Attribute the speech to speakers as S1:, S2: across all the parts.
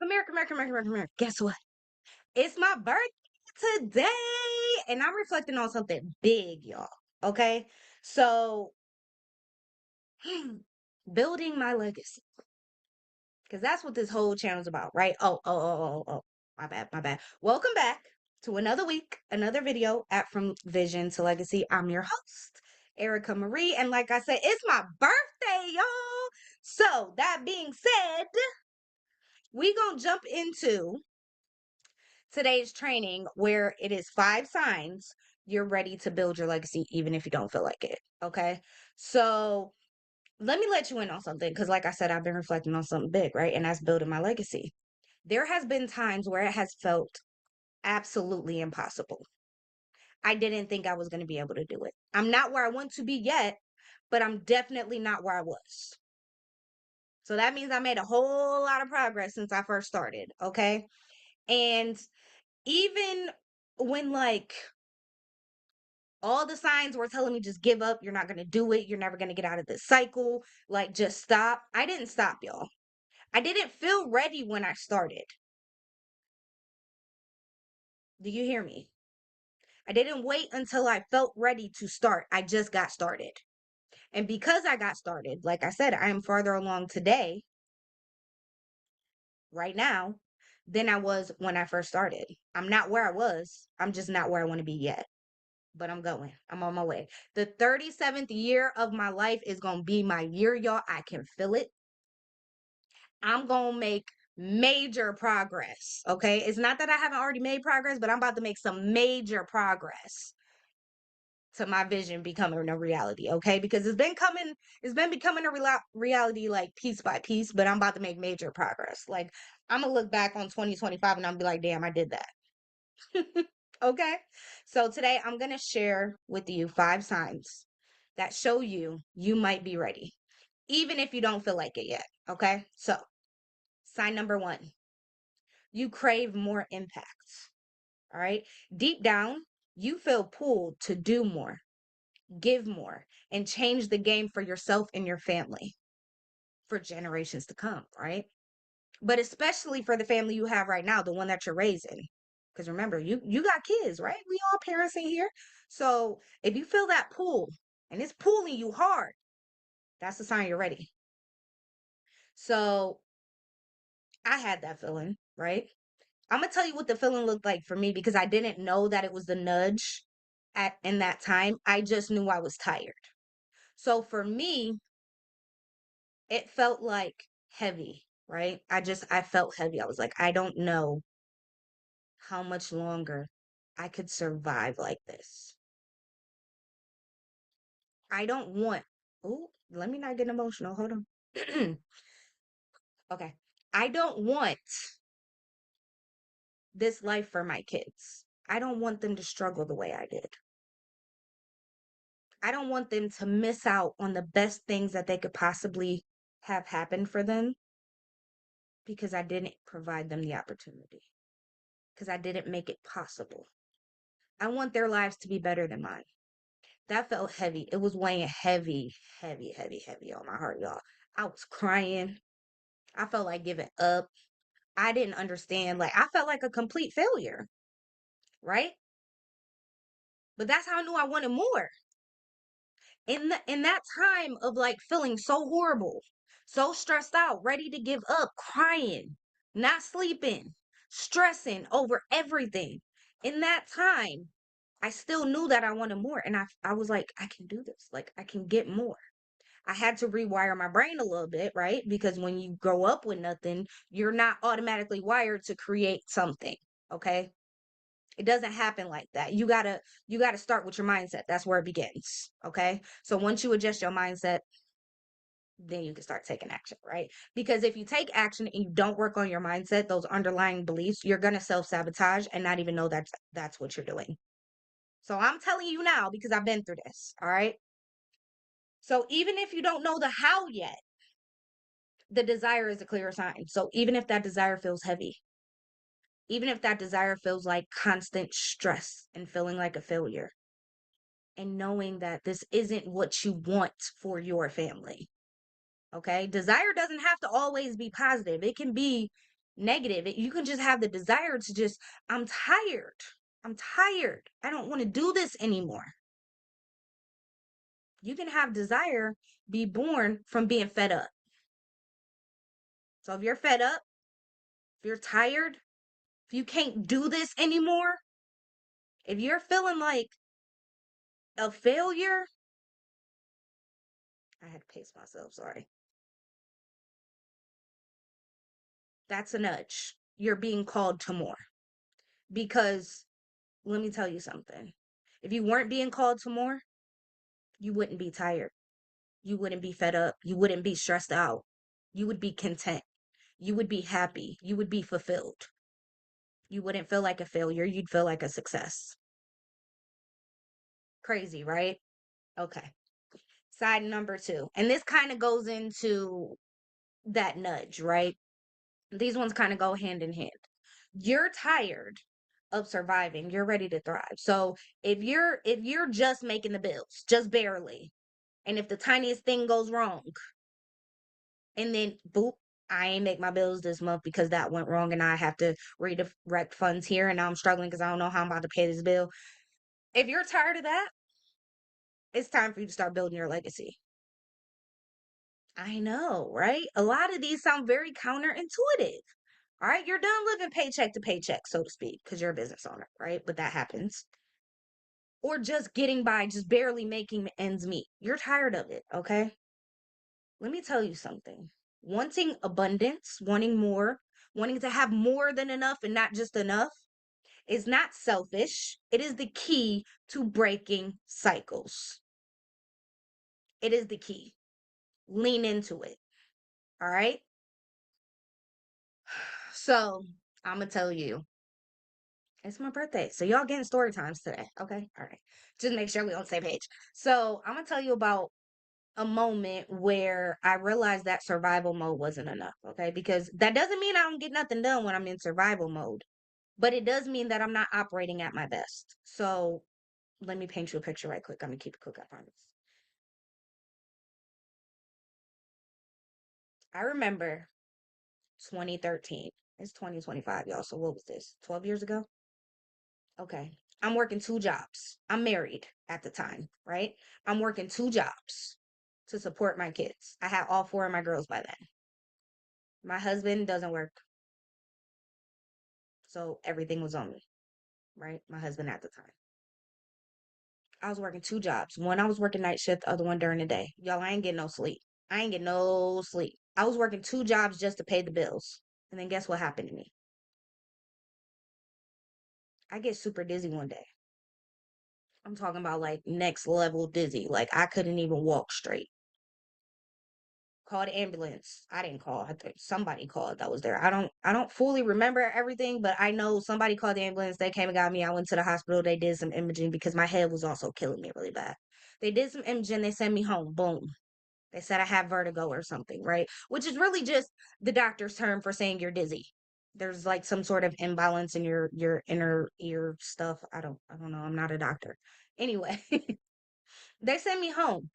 S1: Come here, come here, come here, come here, come here. Guess what? It's my birthday today, and I'm reflecting on something big, y'all. Okay, so building my legacy, because that's what this whole channel's about, right? Oh. My bad, my bad. Welcome back to another week, another video at From Vision to Legacy. I'm your host, Erica Marie, and like I said, it's my birthday, y'all. So that being said, we gonna jump into today's training where it is 5 signs you're ready to build your legacy even if you don't feel like it. Okay. So let me let you in on something because, like I said, I've been reflecting on something big, right? And that's building my legacy. There has been times where it has felt absolutely impossible. I didn't think I was going to be able to do it. I'm not where I want to be yet, but I'm definitely not where I was. So that means I made a whole lot of progress since I first started. Okay. And even when all the signs were telling me just give up, you're not going to do it, you're never going to get out of this cycle, like just stop. I didn't stop, y'all. I didn't feel ready when I started. Do you hear me? I didn't wait until I felt ready to start. I just got started. And because I got started, like I said, I am farther along today, right now, than I was when I first started. I'm not where I was. I'm just not where I want to be yet. But I'm going. I'm on my way. The 37th year of my life is going to be my year, y'all. I can feel it. I'm going to make major progress. Okay. It's not that I haven't already made progress, but I'm about to make some major progress to my vision becoming a reality. Okay. Because it's been becoming a reality like piece by piece, but I'm about to make major progress. Like I'm going to look back on 2025 and I'm be like, damn, I did that. Okay. So today I'm going to share with you 5 signs that show you might be ready, even if you don't feel like it yet. Okay. So sign number 1, you crave more impact. All right. Deep down, you feel pulled to do more, give more, and change the game for yourself and your family for generations to come. Right. But especially for the family you have right now, the one that you're raising. Because remember, you got kids, right? We all parents in here. So if you feel that pull and it's pulling you hard, that's a sign you're ready. So I had that feeling, right? I'm gonna tell you what the feeling looked like for me because I didn't know that it was the nudge at in that time. I just knew I was tired. So for me, it felt like heavy, right? I felt heavy. I was like, I don't know how much longer I could survive like this. I don't want, oh, let me not get emotional. Hold on. Okay. I don't want this life for my kids. I don't want them to struggle the way I did. I don't want them to miss out on the best things that they could possibly have happen for them because I didn't provide them the opportunity, because I didn't make it possible. I want their lives to be better than mine. That felt heavy. It was weighing heavy, heavy, heavy, heavy on my heart, y'all. I was crying. I felt like giving up. I didn't understand. Like, I felt like a complete failure, right? But that's how I knew I wanted more. In that time of like feeling so horrible, so stressed out, ready to give up, crying, not sleeping, stressing over everything. In that time, I still knew that I wanted more. And I was like, I can do this. Like, I can get more. I had to rewire my brain a little bit, right? Because when you grow up with nothing, you're not automatically wired to create something. Okay. It doesn't happen like that. You gotta start with your mindset. That's where it begins. Okay. So once you adjust your mindset, then you can start taking action, right? Because if you take action and you don't work on your mindset, those underlying beliefs, you're gonna self-sabotage and not even know that's what you're doing. So I'm telling you now because I've been through this. All right. So even if you don't know the how yet, the desire is a clear sign. So even if that desire feels heavy, even if that desire feels like constant stress and feeling like a failure, and knowing that this isn't what you want for your family. Okay. Desire doesn't have to always be positive. It can be negative. You can just have the desire to just, I'm tired. I'm tired. I don't want to do this anymore. You can have desire be born from being fed up. So if you're fed up, if you're tired, if you can't do this anymore, if you're feeling like a failure, I had to pace myself, sorry. That's a nudge. You're being called to more. Because let me tell you something. If you weren't being called to more, you wouldn't be tired. You wouldn't be fed up. You wouldn't be stressed out. You would be content. You would be happy. You would be fulfilled. You wouldn't feel like a failure. You'd feel like a success. Crazy, right? Okay. Side number 2. And this kind of goes into that nudge, right? These ones kind of go hand in hand. You're tired of surviving. You're ready to thrive. So if you're just making the bills, just barely, and if the tiniest thing goes wrong, and then boop, I ain't make my bills this month because that went wrong, and I have to redirect funds here, and now I'm struggling because I don't know how I'm about to pay this bill. If you're tired of that, it's time for you to start building your legacy. I know, right? A lot of these sound very counterintuitive. All right, you're done living paycheck to paycheck, so to speak, because you're a business owner, right? But that happens. Or just getting by, just barely making ends meet. You're tired of it, okay? Let me tell you something. Wanting abundance, wanting more, wanting to have more than enough and not just enough is not selfish. It is the key to breaking cycles. It is the key. Lean into it. All right? So, I'm going to tell you, it's my birthday. So, y'all getting story times today. Okay? All right. Just make sure we on the same page. So, I'm going to tell you about a moment where I realized that survival mode wasn't enough. Okay? Because that doesn't mean I don't get nothing done when I'm in survival mode, but it does mean that I'm not operating at my best. So, let me paint you a picture right quick. I'm going to keep it quick, I promise. I remember 2013. It's 2025, y'all. So what was this? 12 years ago? Okay. I'm working 2 jobs. I'm married at the time, right? I'm working 2 jobs to support my kids. I had all 4 of my girls by then. My husband doesn't work. So everything was on me, right? My husband at the time. I was working 2 jobs. One, I was working night shift, the other one during the day. Y'all, I ain't getting no sleep. I ain't getting no sleep. I was working 2 jobs just to pay the bills. And then guess what happened to me? I get super dizzy one day. I'm talking about like next level dizzy. Like I couldn't even walk straight. Called the ambulance. I didn't call. I think somebody called that was there. I don't fully remember everything, but I know somebody called the ambulance. They came and got me. I went to the hospital. They did some imaging because my head was also killing me really bad. They did some imaging. They sent me home. Boom. They said I have vertigo or something, right? Which is really just the doctor's term for saying you're dizzy. There's like some sort of imbalance in your inner ear stuff. I don't know. I'm not a doctor. Anyway, they send me home.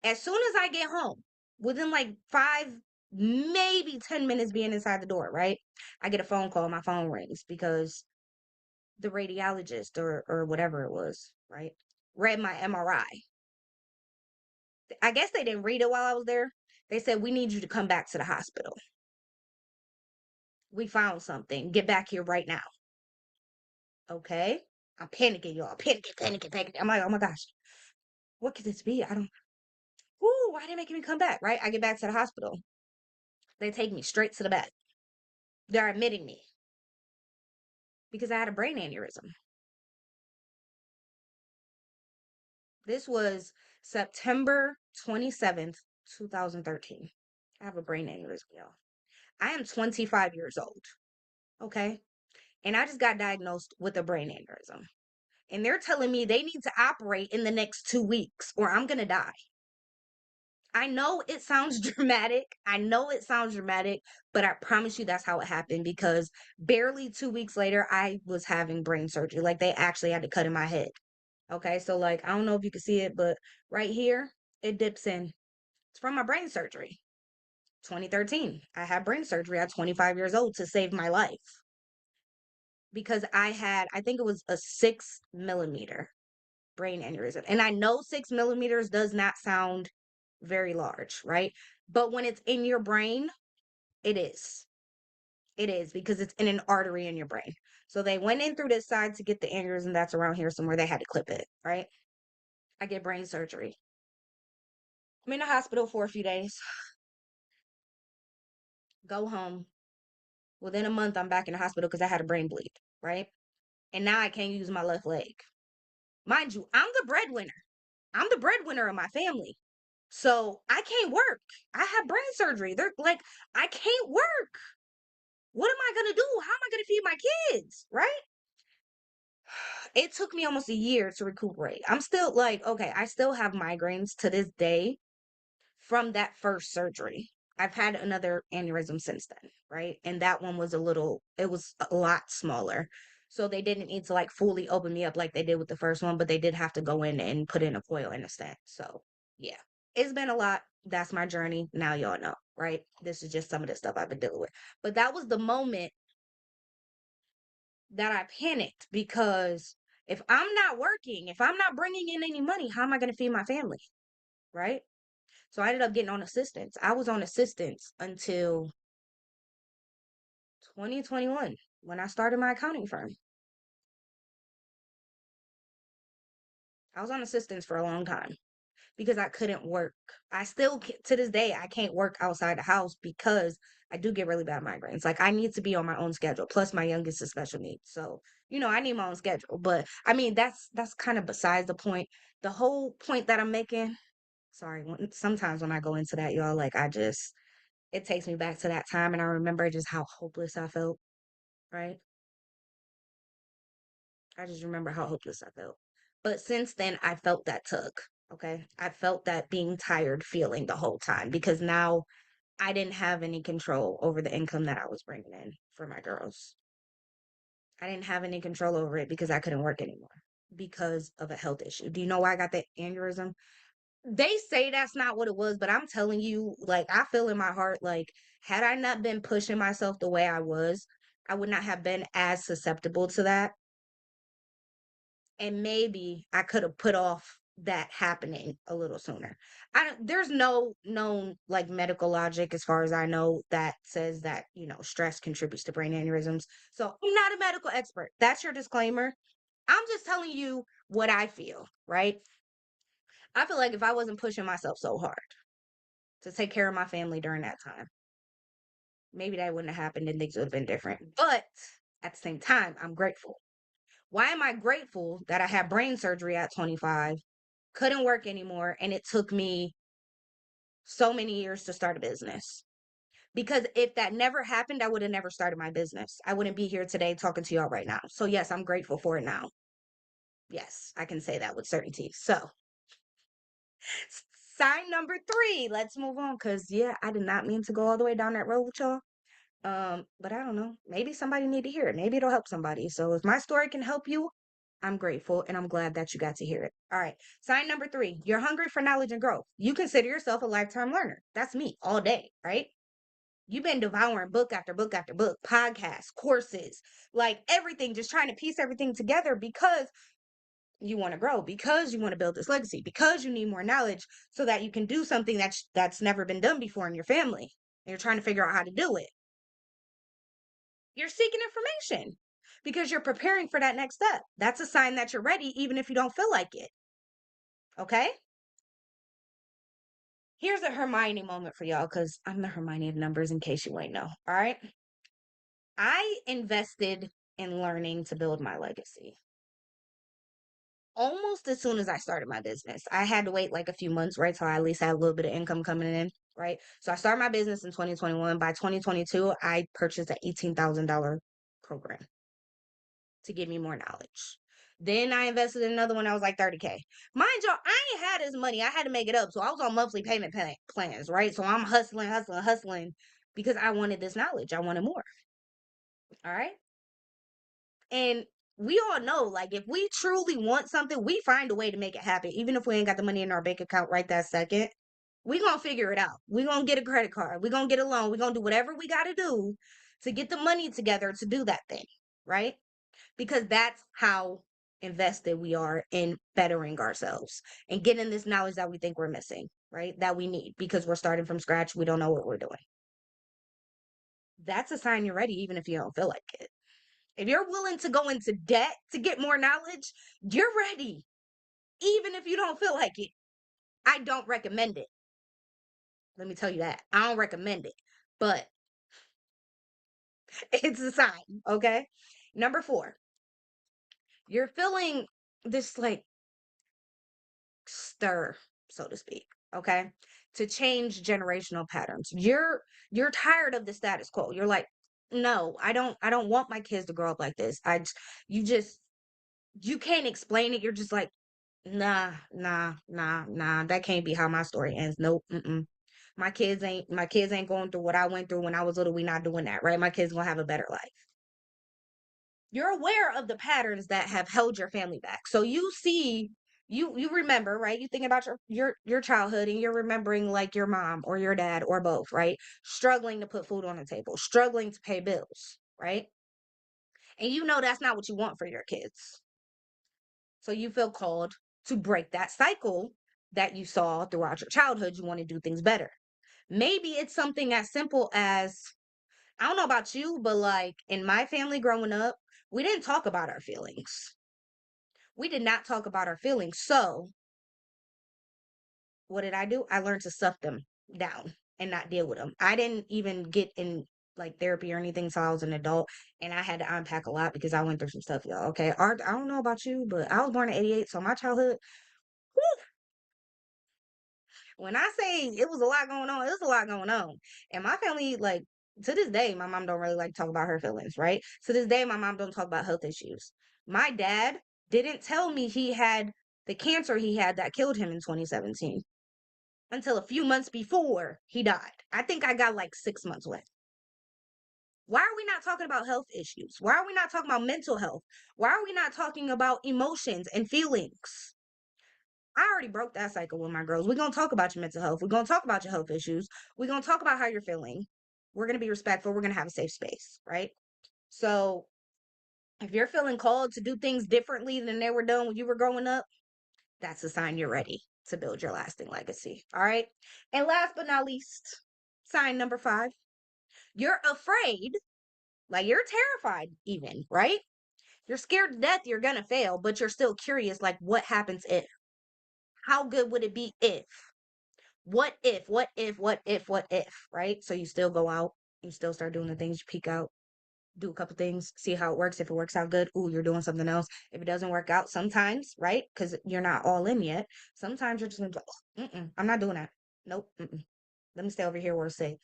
S1: As soon as I get home, within like 5, maybe 10 minutes being inside the door, right? I get a phone call. My phone rings because the radiologist or whatever it was, right? Read my MRI. I guess they didn't read it while I was there. They said, we need you to come back to the hospital. We found something. Get back here right now. Okay. I'm panicking, y'all. Panicking. I'm like, oh my gosh, what could this be? I don't, whoo, why are they making me come back? Right? I get back to the hospital. They take me straight to the bed. They're admitting me because I had a brain aneurysm. This was September 27th, 2013. I have a brain aneurysm, y'all. I am 25 years old. Okay. And I just got diagnosed with a brain aneurysm. And they're telling me they need to operate in the next 2 weeks or I'm going to die. I know it sounds dramatic. I know it sounds dramatic, but I promise you that's how it happened because barely 2 weeks later, I was having brain surgery. Like they actually had to cut in my head. Okay. So, like, I don't know if you can see it, but right here, it dips in. It's from my brain surgery. 2013, I had brain surgery at 25 years old to save my life because I think it was a 6 millimeter brain aneurysm. And I know 6 millimeters does not sound very large, right? But when it's in your brain, it is. It is because it's in an artery in your brain. So they went in through this side to get the aneurysm that's around here somewhere. They had to clip it, right? I get brain surgery. I'm in the hospital for a few days. Go home. Within a month, I'm back in the hospital because I had a brain bleed, right? And now I can't use my left leg. Mind you, I'm the breadwinner. I'm the breadwinner of my family. So I can't work. I have brain surgery. They're like, I can't work. What am I gonna do? How am I gonna feed my kids? Right? It took me almost a year to recuperate. I'm still like, okay, I still have migraines to this day from that first surgery. I've had another aneurysm since then, right? And that one was it was a lot smaller. So they didn't need to like fully open me up like they did with the first one, but they did have to go in and put in a coil and a stent. So yeah, it's been a lot. That's my journey. Now y'all know, right? This is just some of the stuff I've been dealing with. But that was the moment that I panicked because if I'm not working, if I'm not bringing in any money, how am I going to feed my family? Right? So I ended up getting on assistance. I was on assistance until 2021 when I started my accounting firm. I was on assistance for a long time because I couldn't work. I still, to this day, I can't work outside the house because I do get really bad migraines. Like I need to be on my own schedule. Plus, my youngest is special needs, so I need my own schedule. But I mean, that's kind of besides the point. The whole point that I'm making. Sorry, sometimes when I go into that, y'all, like it takes me back to that time, and I remember just how hopeless I felt. Right? I just remember how hopeless I felt. But since then, I felt that tug. Okay. I felt that being tired feeling the whole time because now I didn't have any control over the income that I was bringing in for my girls. I didn't have any control over it because I couldn't work anymore because of a health issue. Do you know why I got that aneurysm? They say that's not what it was, but I'm telling you, like, I feel in my heart, like, had I not been pushing myself the way I was, I would not have been as susceptible to that, and maybe I could have put off that happening a little sooner. There's no known like medical logic as far as I know that says that, stress contributes to brain aneurysms. So I'm not a medical expert. That's your disclaimer. I'm just telling you what I feel, right? I feel like if I wasn't pushing myself so hard to take care of my family during that time, maybe that wouldn't have happened and things would have been different. But at the same time, I'm grateful. Why am I grateful that I had brain surgery at 25, couldn't work anymore, and it took me so many years to start a business? Because if that never happened, I would have never started my business. I wouldn't be here today talking to y'all right now. So, yes, I'm grateful for it now. Yes, I can say that with certainty. So, sign number 3. Let's move on because, yeah, I did not mean to go all the way down that road with y'all. But I don't know. Maybe somebody need to hear it. Maybe it'll help somebody. So if my story can help you, I'm grateful and I'm glad that you got to hear it. All right. Sign number 3. You're hungry for knowledge and growth. You consider yourself a lifetime learner. That's me all day, right? You've been devouring book after book after book, podcasts, courses, like everything, just trying to piece everything together because you want to grow, because you want to build this legacy, because you need more knowledge so that you can do something that's never been done before in your family. And you're trying to figure out how to do it. You're seeking information because you're preparing for that next step. That's a sign that you're ready, even if you don't feel like it. Okay? Here's a Hermione moment for y'all because I'm the Hermione of numbers in case you ain't know. All right? I invested in learning to build my legacy almost as soon as I started my business. I had to wait like a few months, right? So I at least had a little bit of income coming in, right? So I started my business in 2021. By 2022, I purchased an $18,000 program to give me more knowledge. Then I invested in another one that was like 30K. Mind y'all, I ain't had this money. I had to make it up. So I was on monthly payment plans, right? So I'm hustling, hustling, hustling because I wanted this knowledge. I wanted more. All right. And we all know, like, if we truly want something, we find a way to make it happen, even if we ain't got the money in our bank account right that second. We gonna figure it out. We gonna get a credit card. We gonna get a loan. We gonna do whatever we gotta do to get the money together to do that thing, right? Because that's how invested we are in bettering ourselves and getting this knowledge that we think we're missing, right? That we need because we're starting from scratch. We don't know what we're doing. That's a sign you're ready, even if you don't feel like it. If you're willing to go into debt to get more knowledge, you're ready, even if you don't feel like it. I don't recommend it. Let me tell you that. I don't recommend it, but it's a sign, okay? Number 4, you're feeling this like stir, so to speak, okay? To change generational patterns. You're tired of the status quo. You're like, "No, I don't want my kids to grow up like this." You just you can't explain it. You're just like, "Nah, nah, nah, nah. That can't be how my story ends. Nope, mm-mm. My kids ain't going through what I went through when I was little. We not doing that, right? My kids gonna have a better life." You're aware of the patterns that have held your family back. So you see, you remember, right? You think about your childhood and you're remembering like your mom or your dad or both, right? Struggling to put food on the table, struggling to pay bills, right? And you know that's not what you want for your kids. So you feel called to break that cycle that you saw throughout your childhood. You want to do things better. Maybe it's something as simple as, I don't know about you, but like in my family growing up, we didn't talk about our feelings. We did not talk about our feelings. So what did I do? I learned to stuff them down and not deal with them. I didn't even get in like therapy or anything until I was an adult, and I had to unpack a lot because I went through some stuff, y'all. Okay, I don't know about you, but I was born in '88, so my childhood. When I say it was a lot going on, it was a lot going on. And my family, like, to this day, my mom don't really like to talk about her feelings, right? To this day, my mom don't talk about health issues. My dad didn't tell me he had the cancer he had that killed him in 2017 until a few months before he died. I think I got like 6 months left. Why are we not talking about health issues? Why are we not talking about mental health? Why are we not talking about emotions and feelings? I already broke that cycle with my girls. We're going to talk about your mental health. We're going to talk about your health issues. We're going to talk about how you're feeling. We're going to be respectful. We're going to have a safe space, right? So if you're feeling called to do things differently than they were done when you were growing up, that's a sign you're ready to build your lasting legacy. All right. And last but not least, sign number 5, you're afraid, like you're terrified, even, right? You're scared to death you're going to fail, but you're still curious, like, what happens if? How good would it be if? What if, right? So you still go out, you still start doing the things, you peek out, do a couple things, see how it works. If it works out good, ooh, you're doing something else. If it doesn't work out, sometimes, right? Because you're not all in yet. Sometimes you're just gonna be like, I'm not doing that. Nope. Let me stay over here where it's safe.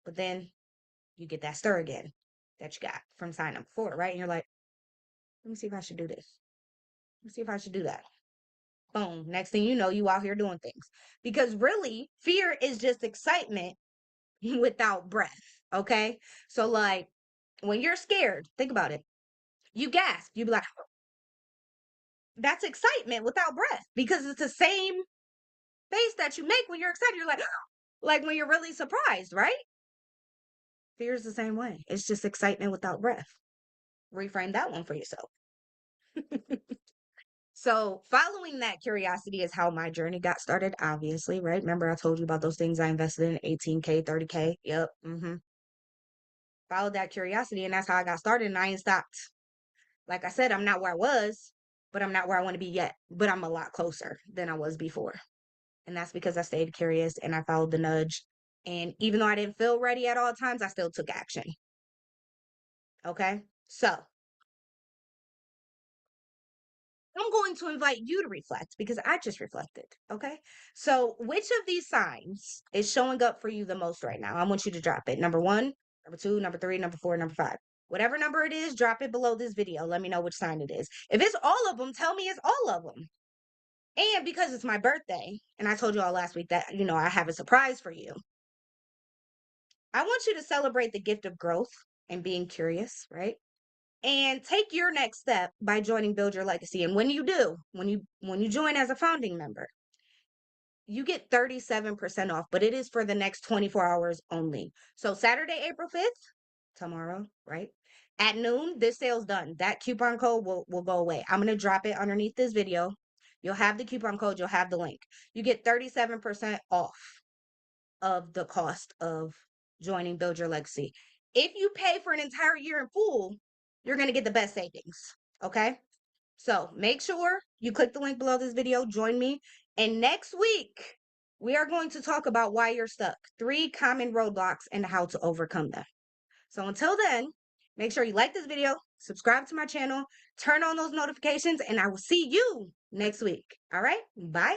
S1: But then you get that stir again that you got from sign number 4, right? And you're like, let me see if I should do this. Let me see if I should do that. Boom. Next thing you know, you out here doing things. Because really, fear is just excitement without breath. Okay. So, like, when you're scared, think about it. You gasp. You be like, that's excitement without breath because it's the same face that you make when you're excited. You're like when you're really surprised, right? Fear is the same way. It's just excitement without breath. Reframe that one for yourself. So, following that curiosity is how my journey got started, obviously, right? Remember, I told you about those things I invested in 18K, 30K. Yep. Followed that curiosity, and that's how I got started, and I ain't stopped. Like I said, I'm not where I was, but I'm not where I want to be yet. But I'm a lot closer than I was before. And that's because I stayed curious and I followed the nudge. And even though I didn't feel ready at all times, I still took action. Okay. So I'm going to invite you to reflect because I just reflected. Okay. So which of these signs is showing up for you the most right now? I want you to drop it. Number 1, number 2, number 3, number 4, number 5. Whatever number it is, drop it below this video. Let me know which sign it is. If it's all of them, tell me it's all of them. And because it's my birthday, and I told you all last week that, I have a surprise for you. I want you to celebrate the gift of growth and being curious, right? And take your next step by joining Build Your Legacy. And when you do, when you join as a founding member, you get 37% off, but it is for the next 24 hours only. So Saturday, April 5th, tomorrow, right? At noon, this sale's done. That coupon code will go away. I'm going to drop it underneath this video. You'll have the coupon code, you'll have the link. You get 37% off of the cost of joining Build Your Legacy. If you pay for an entire year in full, you're going to get the best savings. Okay? So make sure you click the link below this video, join me. And next week, we are going to talk about why you're stuck, 3 common roadblocks and how to overcome them. So until then, make sure you like this video, subscribe to my channel, turn on those notifications, and I will see you next week. All right? Bye.